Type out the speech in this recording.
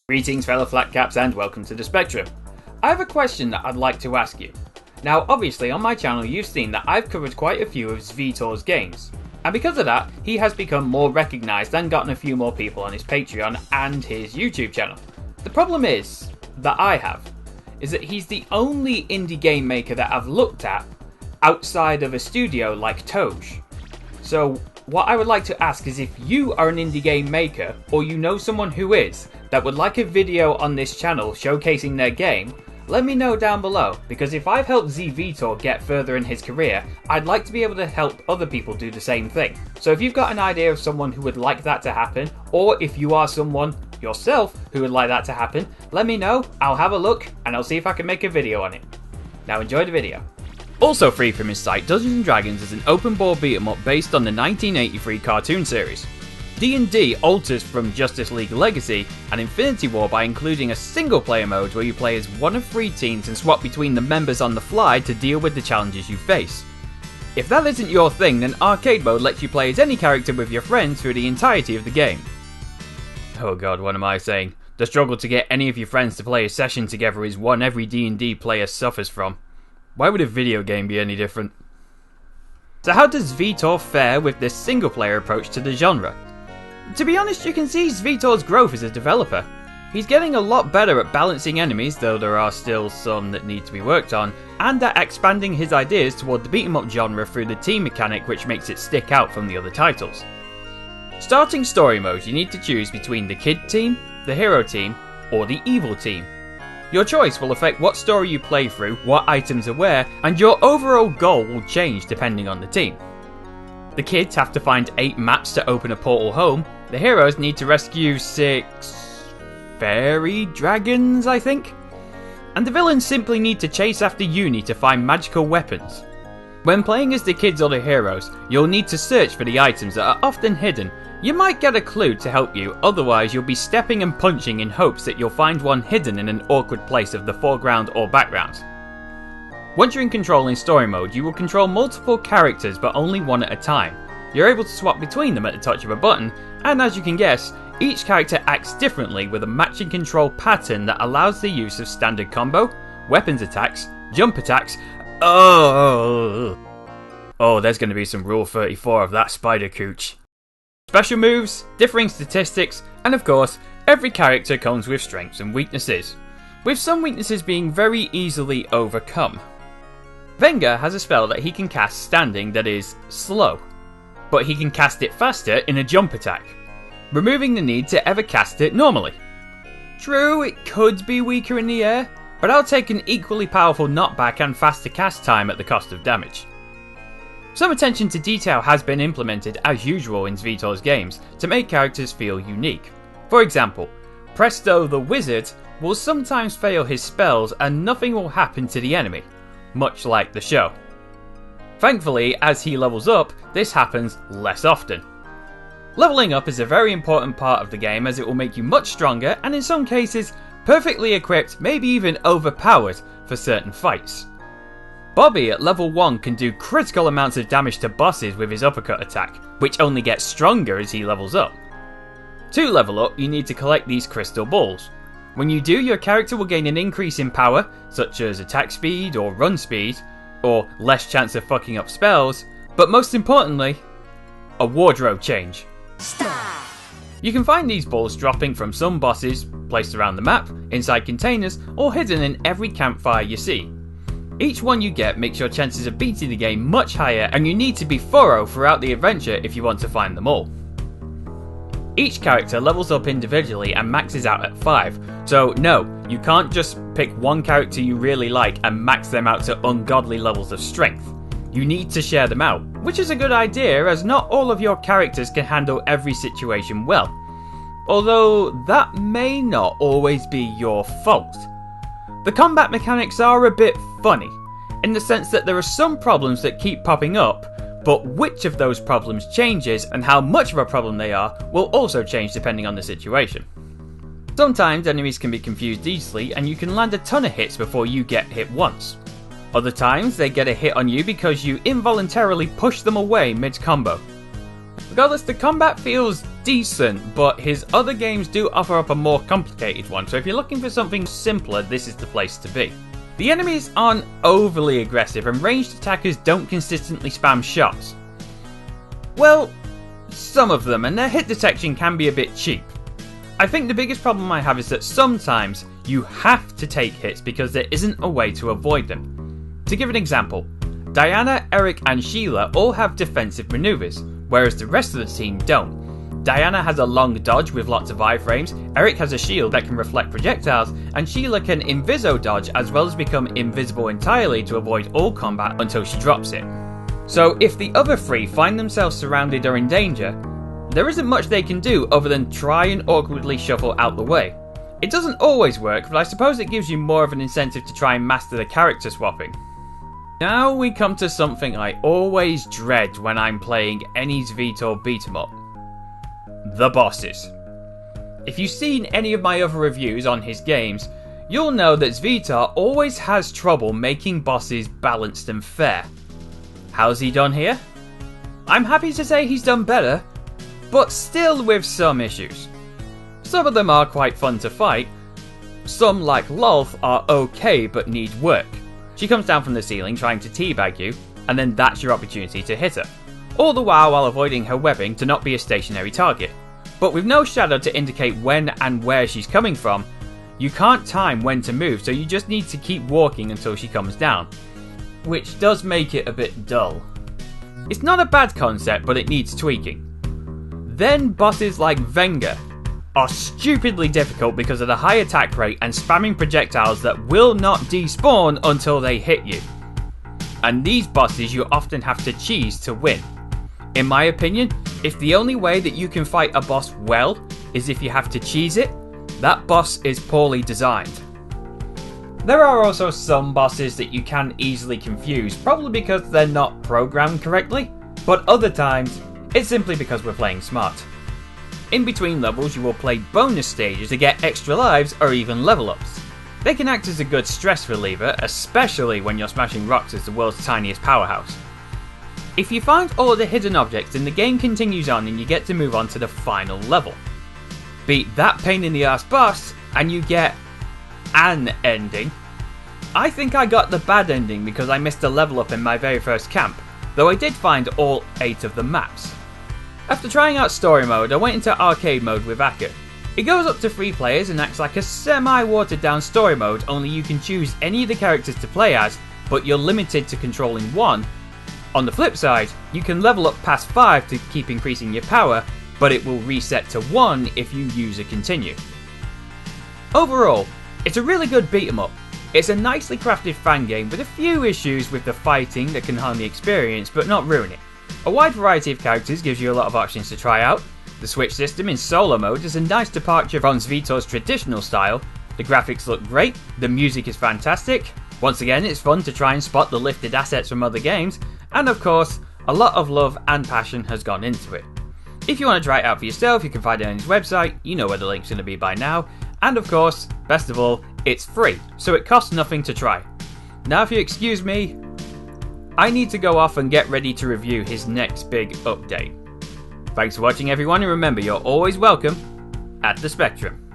Greetings fellow flatcaps and welcome to the Spectrum. I have a question that I'd like to ask you. Now obviously on my channel you've seen that I've covered quite a few of ZVitor's games, and because of that he has become more recognised and gotten a few more people on his Patreon and his YouTube channel. The problem is that he's the only indie game maker that I've looked at outside of a studio like Toge. So what I would like to ask is if you are an indie game maker or you know someone who is that would like a video on this channel showcasing their game, let me know down below, because if I've helped ZVitor get further in his career, I'd like to be able to help other people do the same thing. So if you've got an idea of someone who would like that to happen, or if you are someone yourself who would like that to happen, let me know, I'll have a look and I'll see if I can make a video on it. Now enjoy the video. Also free from his site, Dungeons & Dragons is an open board beat 'em up based on the 1983 cartoon series. D&D alters from Justice League Legacy and Infinity War by including a single player mode where you play as one of 3 teams and swap between the members on the fly to deal with the challenges you face. If that isn't your thing, then arcade mode lets you play as any character with your friends through the entirety of the game. Oh god, what am I saying? The struggle to get any of your friends to play a session together is one every D&D player suffers from. Why would a video game be any different? So how does ZVitor fare with this single player approach to the genre? To be honest, you can see ZVitor's growth as a developer. He's getting a lot better at balancing enemies, though there are still some that need to be worked on, and at expanding his ideas toward the beat 'em up genre through the team mechanic which makes it stick out from the other titles. Starting story mode, you need to choose between the kid team, the hero team, or the evil team. Your choice will affect what story you play through, what items are where, and your overall goal will change depending on the team. The kids have to find 8 maps to open a portal home, the heroes need to rescue 6 fairy dragons, I think? And the villains simply need to chase after Uni to find magical weapons. When playing as the kids or the heroes, you'll need to search for the items that are often hidden. You might get a clue to help you, otherwise you'll be stepping and punching in hopes that you'll find one hidden in an awkward place of the foreground or background. Once you're in control in story mode, you will control multiple characters but only one at a time. You're able to swap between them at the touch of a button, and as you can guess, each character acts differently with a matching control pattern that allows the use of standard combo, weapons attacks, jump attacks. Oh, there's going to be some Rule 34 of that spider cooch. Special moves, differing statistics, and of course, every character comes with strengths and weaknesses, with some weaknesses being very easily overcome. Venga has a spell that he can cast standing that is slow, but he can cast it faster in a jump attack, removing the need to ever cast it normally. True, it could be weaker in the air, but I'll take an equally powerful knockback and faster cast time at the cost of damage. Some attention to detail has been implemented as usual in ZVitor's games to make characters feel unique. For example, Presto the Wizard will sometimes fail his spells and nothing will happen to the enemy, much like the show. Thankfully, as he levels up, this happens less often. Leveling up is a very important part of the game as it will make you much stronger and in some cases perfectly equipped, maybe even overpowered for certain fights. Bobby at level 1 can do critical amounts of damage to bosses with his uppercut attack, which only gets stronger as he levels up. To level up, you need to collect these crystal balls. When you do, your character will gain an increase in power, such as attack speed or run speed, or less chance of fucking up spells, but most importantly, a wardrobe change. Stop. You can find these balls dropping from some bosses, placed around the map, inside containers, or hidden in every campfire you see. Each one you get makes your chances of beating the game much higher, and you need to be thorough throughout the adventure if you want to find them all. Each character levels up individually and maxes out at 5, so no, you can't just pick one character you really like and max them out to ungodly levels of strength. You need to share them out, which is a good idea as not all of your characters can handle every situation well. Although that may not always be your fault. The combat mechanics are a bit funny, in the sense that there are some problems that keep popping up, but which of those problems changes and how much of a problem they are will also change depending on the situation. Sometimes enemies can be confused easily and you can land a ton of hits before you get hit once. Other times they get a hit on you because you involuntarily push them away mid-combo. Regardless, the combat feels decent, but his other games do offer up a more complicated one, so if you're looking for something simpler, this is the place to be. The enemies aren't overly aggressive, and ranged attackers don't consistently spam shots. Well, some of them, and their hit detection can be a bit cheap. I think the biggest problem I have is that sometimes you have to take hits because there isn't a way to avoid them. To give an example, Diana, Eric and Sheila all have defensive maneuvers, whereas the rest of the team don't. Diana has a long dodge with lots of iframes, Eric has a shield that can reflect projectiles, and Sheila can inviso dodge as well as become invisible entirely to avoid all combat until she drops it. So if the other three find themselves surrounded or in danger, there isn't much they can do other than try and awkwardly shuffle out the way. It doesn't always work, but I suppose it gives you more of an incentive to try and master the character swapping. Now we come to something I always dread when I'm playing any ZVitor beat 'em up. The bosses. If you've seen any of my other reviews on his games, you'll know that ZVitor always has trouble making bosses balanced and fair. How's he done here? I'm happy to say he's done better, but still with some issues. Some of them are quite fun to fight, some like Lolth are okay but need work. She comes down from the ceiling trying to teabag you, and then that's your opportunity to hit her. All the while avoiding her webbing to not be a stationary target. But with no shadow to indicate when and where she's coming from, you can't time when to move, so you just need to keep walking until she comes down. Which does make it a bit dull. It's not a bad concept, but it needs tweaking. Then bosses like Venga are stupidly difficult because of the high attack rate and spamming projectiles that will not despawn until they hit you. And these bosses you often have to cheese to win. In my opinion, if the only way that you can fight a boss well is if you have to cheese it, that boss is poorly designed. There are also some bosses that you can easily confuse, probably because they're not programmed correctly, but other times it's simply because we're playing smart. In between levels you will play bonus stages to get extra lives or even level ups. They can act as a good stress reliever, especially when you're smashing rocks as the world's tiniest powerhouse. If you find all the hidden objects, then the game continues on and you get to move on to the final level. Beat that pain in the ass boss and you get an ending. I think I got the bad ending because I missed a level up in my very first camp, though I did find all 8 of the maps. After trying out story mode, I went into arcade mode with Akka. It goes up to 3 players and acts like a semi-watered down story mode, only you can choose any of the characters to play as, but you're limited to controlling 1. On the flip side, you can level up past 5 to keep increasing your power, but it will reset to 1 if you use a continue. Overall, it's a really good beat 'em up. It's a nicely crafted fan game with a few issues with the fighting that can harm the experience but not ruin it. A wide variety of characters gives you a lot of options to try out. The switch system in solo mode is a nice departure from ZVitor's traditional style. The graphics look great, the music is fantastic. Once again, it's fun to try and spot the lifted assets from other games, and of course, a lot of love and passion has gone into it. If you want to try it out for yourself, you can find it on his website, you know where the link's going to be by now, and of course, best of all, it's free, so it costs nothing to try. Now if you excuse me, I need to go off and get ready to review his next big update. Thanks for watching everyone, and remember, you're always welcome at the Spectrum.